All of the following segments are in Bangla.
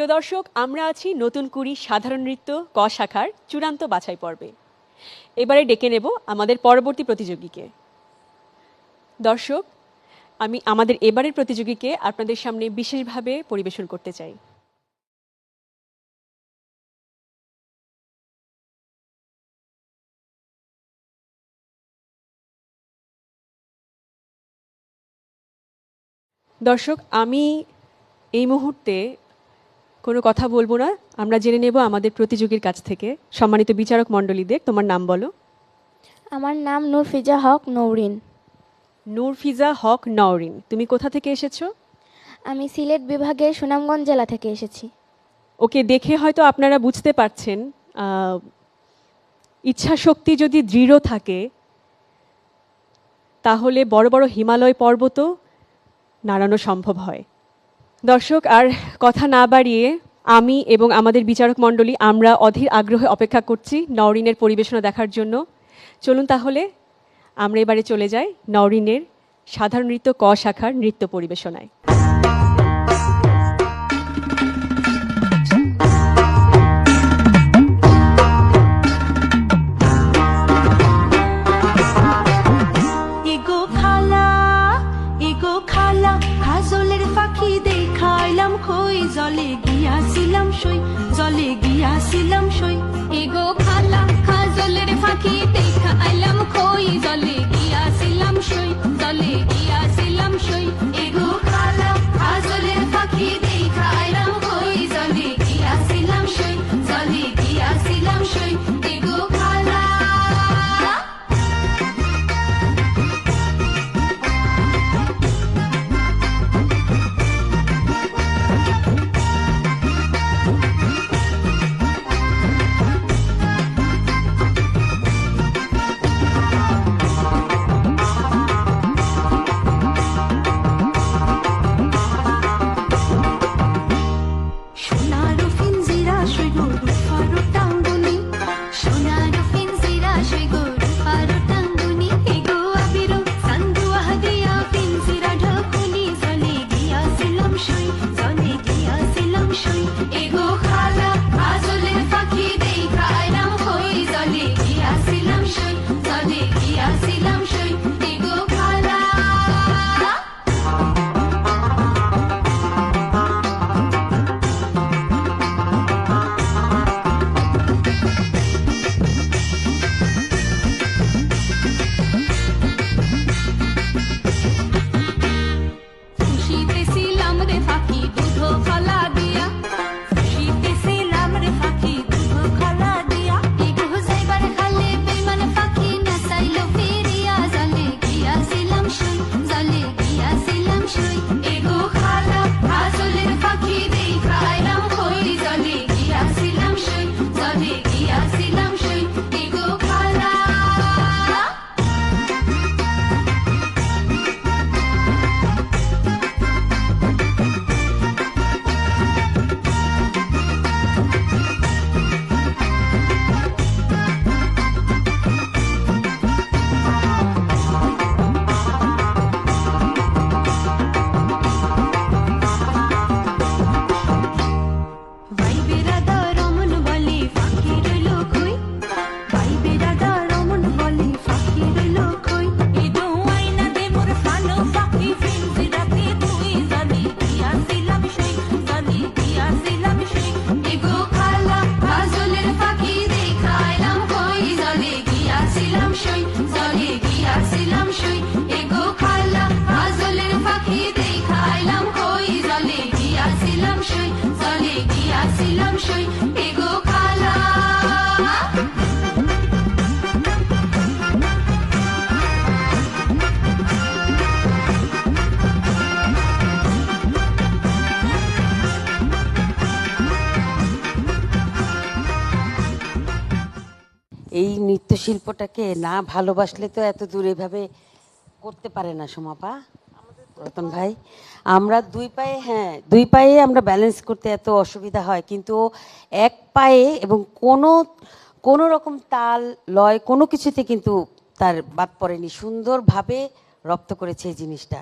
প্রিয় দর্শক, আমরা আছি নতুন কুড়ি সাধারণ নৃত্য ক শাখার চূড়ান্ত বাছাই পর্বে। এবারে ডেকে নেব আমাদের পরবর্তী প্রতিযোগীকে। দর্শক, আমি আমাদের এবারের প্রতিযোগীকে আপনাদের সামনে বিশেষভাবে পরিবেশন করতে চাই। দর্শক, আমি এই মুহূর্তে কোনো কথা বলবো না, আমরা জেনে নেব আমাদের প্রতিযোগীর কাছ থেকে। সম্মানিত বিচারক মণ্ডলীদের, তোমার নাম বলো। আমার নাম নূরফিজা হক নৌরিন। নূরফিজা হক নওরিন, তুমি কোথা থেকে এসেছো? আমি সিলেট বিভাগের সুনামগঞ্জ জেলা থেকে এসেছি। ওকে দেখে হয়তো আপনারা বুঝতে পারছেন, ইচ্ছা শক্তি যদি দৃঢ় থাকে তাহলে বড় বড় হিমালয় পর্বতও নাড়ানো সম্ভব হয়। দর্শক, আর কথা না বাড়িয়ে আমি এবং আমাদের বিচারক মণ্ডলী আমরা অধীর আগ্রহে অপেক্ষা করছি নওরিনের পরিবেশনা দেখার জন্য। চলুন তাহলে আমরা এবারে চলে যাই নওরিনের সাধারণ নৃত্য ক শাখার নৃত্য পরিবেশনায়। জলে গিয়াছিলাম সই, জলে গিয়াছিলাম সই। এগো খালা খাজলের ফাঁকি দেখা আইলাম খই, জলে গিয়াছিলাম সই, জলে গিয়াছিলাম সই। এগো খালা খাজলের ফাঁকি দেখা আইলাম খই, জলে গিয়াছিলাম সই, জলে গিয়াছিলাম সই। এগো খালা এই নৃত্যশিল্পটাকে না ভালোবাসলে তো এত দূর এভাবে করতে পারে না সোমাপা, রতন ভাই। আমরা দুই পায়ে আমরা ব্যালেন্স করতে এত অসুবিধা হয়, কিন্তু এক পায়ে এবং কোনো রকম তাল লয় কোনো কিছুতে কিন্তু তার বাদ পড়েনি, সুন্দরভাবে রপ্ত করেছে এই জিনিসটা।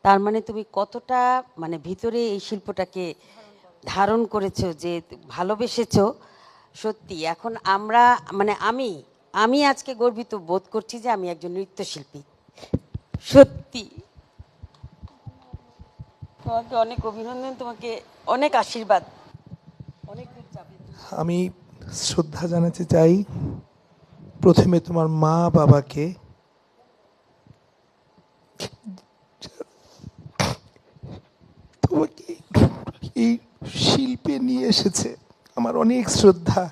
তার মানে তুমি কতটা মানে ভিতরে এই শিল্পটাকে ধারণ করেছো, যে ভালোবেসেছো, সত্যি এখন আমরা মানে আমি আজকে গর্বিত বোধ করছি যে আমি একজন নৃত্যশিল্পী। সত্যি তোমাকে অনেক অভিনন্দন, তোমাকে অনেক আশীর্বাদ, অনেক দূর যাবে। আমি শ্রদ্ধা জানাতে চাই প্রথমে তোমার মা বাবাকে, তোমাকে এই শিল্পে নিয়ে এসেছে। আমার অনেক শ্রদ্ধা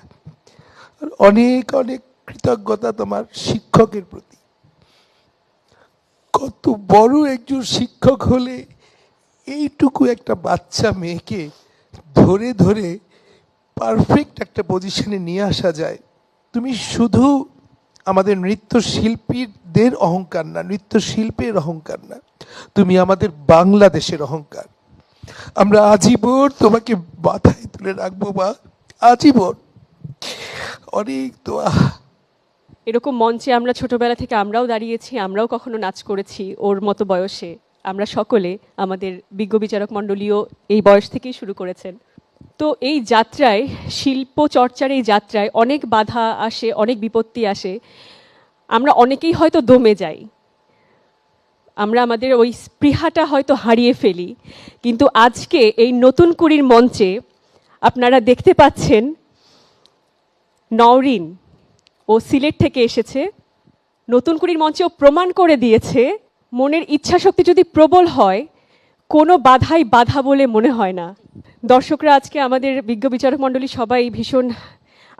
আর অনেক অনেক কৃতজ্ঞতা তোমার শিক্ষকের প্রতি। কত বড় একজন শিক্ষক হলে এইটুকু একটা বাচ্চা মেয়েকে ধরে ধরে পারফেক্ট একটা পজিশনে নিয়ে আসা যায়। তুমি শুধু আমাদের নৃত্যশিল্পীদের অহংকার না, নৃত্যশিল্পের অহংকার না, তুমি আমাদের বাংলাদেশের অহংকার। আমরা আজীবন তোমাকে মাথায় তুলে রাখবো মা, আজীবন। অনেক দোয়া। এরকম মঞ্চে আমরা ছোটবেলা থেকে আমরাও দাঁড়িয়েছি, আমরাও কখনো নাচ করেছি ওর মতো বয়সে। আমরা সকলে, আমাদের বিজ্ঞ বিচারক মণ্ডলীও এই বয়স থেকেই শুরু করেছেন। তো এই যাত্রায়, শিল্প চর্চার এই যাত্রায় অনেক বাধা আসে, অনেক বিপত্তি আসে। আমরা অনেকেই হয়তো দমে যাই, আমরা আমাদের ওই স্পৃহাটা হয়তো হারিয়ে ফেলি। কিন্তু আজকে এই নতুন কুড়ির মঞ্চে আপনারা দেখতে পাচ্ছেন নওরিন, ও সিলেট থেকে এসেছে। নতুন কুড়ির মঞ্চে ও প্রমাণ করে দিয়েছে মনের ইচ্ছা শক্তি যদি প্রবল হয়, কোনো বাধাই বাধা বলে মনে হয় না। দর্শকরা আজকে আমাদের বিজ্ঞ বিচারক মণ্ডলী সবাই ভীষণ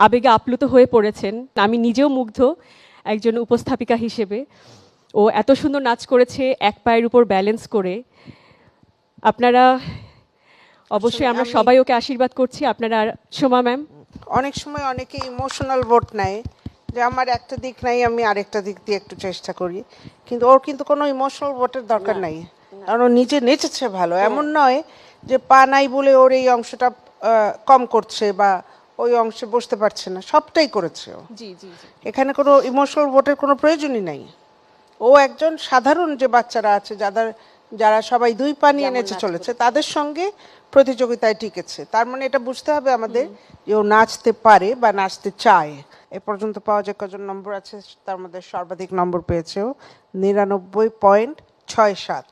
আবেগে আপ্লুত হয়ে পড়েছেন। আমি নিজেও মুগ্ধ একজন উপস্থাপিকা হিসেবে। ও এত সুন্দর নাচ করেছে এক পায়ের উপর ব্যালেন্স করে। আপনারা অবশ্যই, আমরা সবাই ওকে আশীর্বাদ করছি। আপনারা, সোমা ম্যাম। অনেক সময় অনেকে ইমোশনাল ভোট নেয় যে আমার একটা দিক নাই, আমি আরেকটা দিক দিয়ে একটু চেষ্টা করি, কিন্তু ওর কিন্তু কোনো ইমোশনাল ভোটের দরকার নাই, কারণ ও নিজে নেচেছে ভালো। এমন নয় যে পা নাই বলে ওর এই অংশটা কম করছে বা ওই অংশে বসতে পারছে না, সবটাই করেছে ও। জি জি। এখানে কোনো ইমোশনাল ভোটের কোনো প্রয়োজনই নাই। ও একজন সাধারণ যে বাচ্চারা আছে, যারা সবাই দুই পা নিয়ে নেচে চলেছে, তাদের সঙ্গে প্রতিযোগিতায় টিকেছে। তার মানে এটা বুঝতে হবে আমাদের যে ও নাচতে পারে বা নাচতে চায়। এ পর্যন্ত পাওয়া যে কজন নম্বর আছে তার মধ্যে সর্বাধিক নম্বর পেয়েছে ও 99.67।